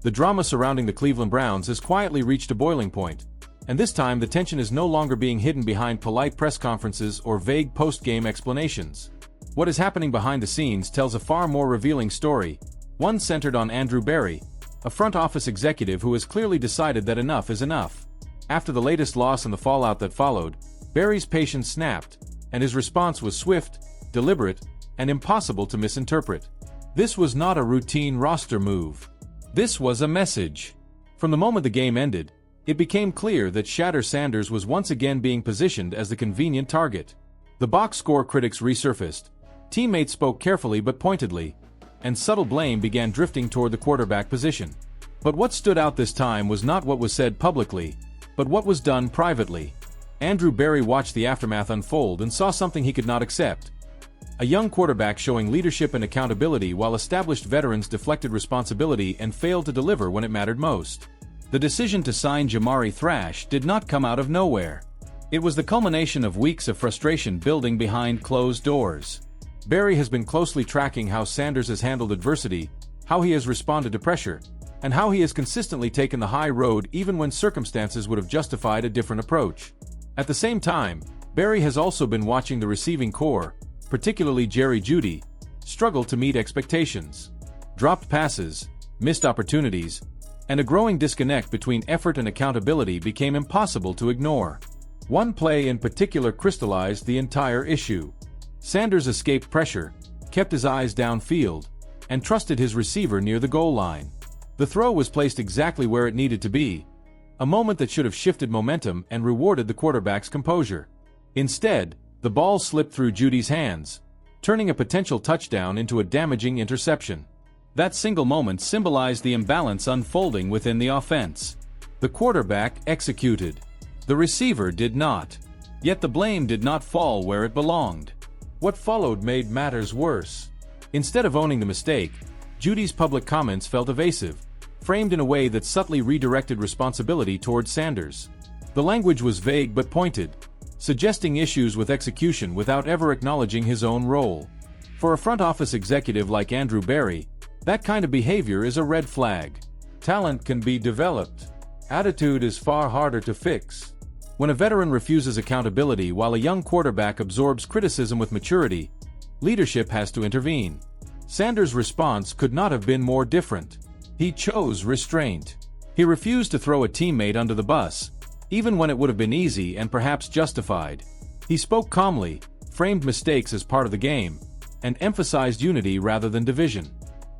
The drama surrounding the Cleveland Browns has quietly reached a boiling point, and this time the tension is no longer being hidden behind polite press conferences or vague post-game explanations. What is happening behind the scenes tells a far more revealing story, one centered on Andrew Berry, a front office executive who has clearly decided that enough is enough. After the latest loss and the fallout that followed, Berry's patience snapped, and his response was swift, deliberate, and impossible to misinterpret. This was not a routine roster move. This was a message. From the moment the game ended, it became clear that Shadur Sanders was once again being positioned as the convenient target. The box score critics resurfaced, teammates spoke carefully but pointedly, and subtle blame began drifting toward the quarterback position. But what stood out this time was not what was said publicly, but what was done privately. Andrew Berry watched the aftermath unfold and saw something he could not accept. A young quarterback showing leadership and accountability while established veterans deflected responsibility and failed to deliver when it mattered most. The decision to sign Jamari Thrash did not come out of nowhere. It was the culmination of weeks of frustration building behind closed doors. Berry has been closely tracking how Sanders has handled adversity, how he has responded to pressure, and how he has consistently taken the high road even when circumstances would have justified a different approach. At the same time, Berry has also been watching the receiving core, particularly Jeudy, struggle to meet expectations. Dropped passes, missed opportunities, and a growing disconnect between effort and accountability became impossible to ignore. One play in particular crystallized the entire issue. Sanders escaped pressure, kept his eyes downfield, and trusted his receiver near the goal line. The throw was placed exactly where it needed to be, a moment that should have shifted momentum and rewarded the quarterback's composure. Instead, the ball slipped through Jeudy's hands, turning a potential touchdown into a damaging interception. That single moment symbolized the imbalance unfolding within the offense. The quarterback executed. The receiver did not. Yet the blame did not fall where it belonged. What followed made matters worse. Instead of owning the mistake, Jeudy's public comments felt evasive, framed in a way that subtly redirected responsibility toward Sanders. The language was vague but pointed, suggesting issues with execution without ever acknowledging his own role. For a front office executive like Andrew Berry, that kind of behavior is a red flag. Talent can be developed. Attitude is far harder to fix. When a veteran refuses accountability while a young quarterback absorbs criticism with maturity, leadership has to intervene. Sanders' response could not have been more different. He chose restraint. He refused to throw a teammate under the bus, even when it would have been easy and perhaps justified. He spoke calmly, framed mistakes as part of the game, and emphasized unity rather than division.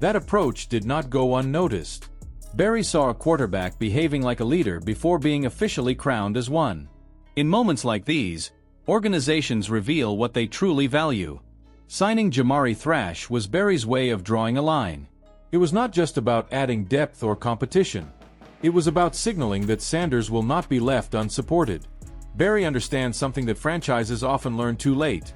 That approach did not go unnoticed. Berry saw a quarterback behaving like a leader before being officially crowned as one. In moments like these, organizations reveal what they truly value. Signing Jamari Thrash was Berry's way of drawing a line. It was not just about adding depth or competition. It was about signaling that Sanders will not be left unsupported. Berry understands something that franchises often learn too late.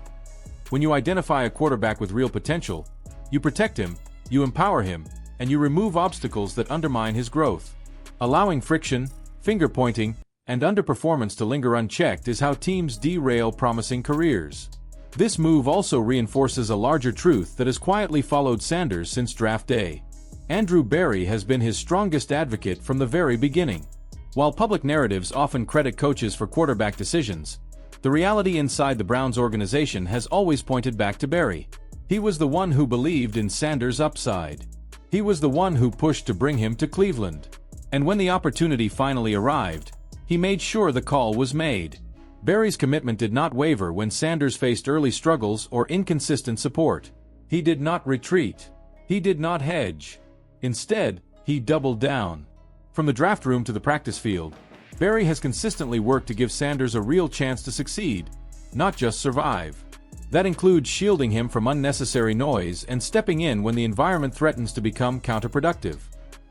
When you identify a quarterback with real potential, you protect him, you empower him, and you remove obstacles that undermine his growth. Allowing friction, finger-pointing, and underperformance to linger unchecked is how teams derail promising careers. This move also reinforces a larger truth that has quietly followed Sanders since draft day. Andrew Berry has been his strongest advocate from the very beginning. While public narratives often credit coaches for quarterback decisions, the reality inside the Browns organization has always pointed back to Berry. He was the one who believed in Sanders' upside. He was the one who pushed to bring him to Cleveland. And when the opportunity finally arrived, he made sure the call was made. Berry's commitment did not waver when Sanders faced early struggles or inconsistent support. He did not retreat. He did not hedge. Instead, he doubled down. From the draft room to the practice field, Berry has consistently worked to give Sanders a real chance to succeed, not just survive. That includes shielding him from unnecessary noise and stepping in when the environment threatens to become counterproductive.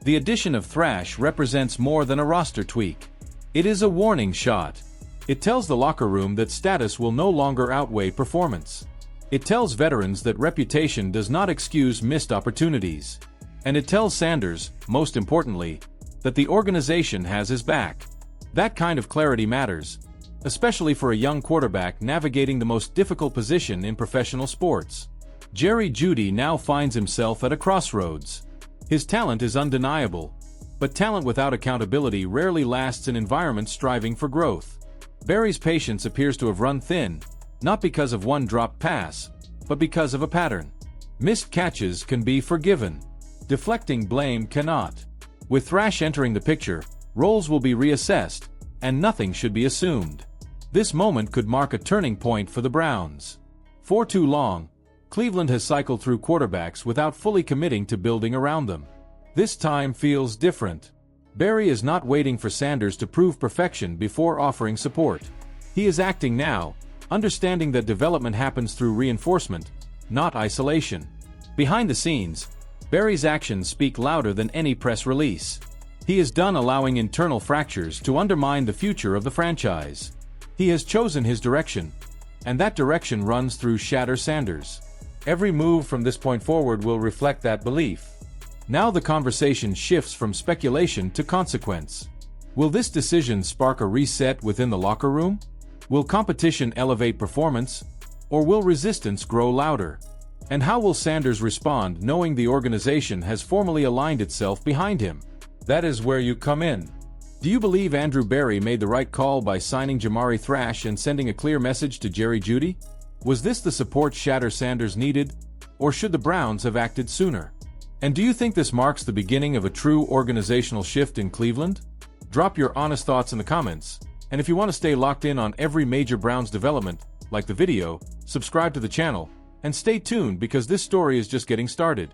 The addition of Thrash represents more than a roster tweak. It is a warning shot. It tells the locker room that status will no longer outweigh performance. It tells veterans that reputation does not excuse missed opportunities. And it tells Sanders, most importantly, that the organization has his back. That kind of clarity matters, especially for a young quarterback navigating the most difficult position in professional sports. Jeudy now finds himself at a crossroads. His talent is undeniable, But talent without accountability rarely lasts in environments striving for growth. Barry's patience appears to have run thin, not because of one dropped pass, but because of a pattern. Missed catches can be forgiven. Deflecting blame cannot. With Thrash entering the picture, roles will be reassessed, and nothing should be assumed. This moment could mark a turning point for the Browns. For too long, Cleveland has cycled through quarterbacks without fully committing to building around them. This time feels different. Barry is not waiting for Sanders to prove perfection before offering support. He is acting now, understanding that development happens through reinforcement, not isolation. Behind the scenes, Barry's actions speak louder than any press release. He is done allowing internal fractures to undermine the future of the franchise. He has chosen his direction, and that direction runs through Shadur Sanders. Every move from this point forward will reflect that belief. Now the conversation shifts from speculation to consequence. Will this decision spark a reset within the locker room? Will competition elevate performance, or will resistance grow louder? And how will Sanders respond knowing the organization has formally aligned itself behind him? That is where you come in. Do you believe Andrew Barry made the right call by signing Jamari Thrash and sending a clear message to Jeudy? Was this the support Shadur Sanders needed, or should the Browns have acted sooner? And do you think this marks the beginning of a true organizational shift in Cleveland? Drop your honest thoughts in the comments, and if you want to stay locked in on every major Browns development, like the video, subscribe to the channel, and stay tuned because this story is just getting started.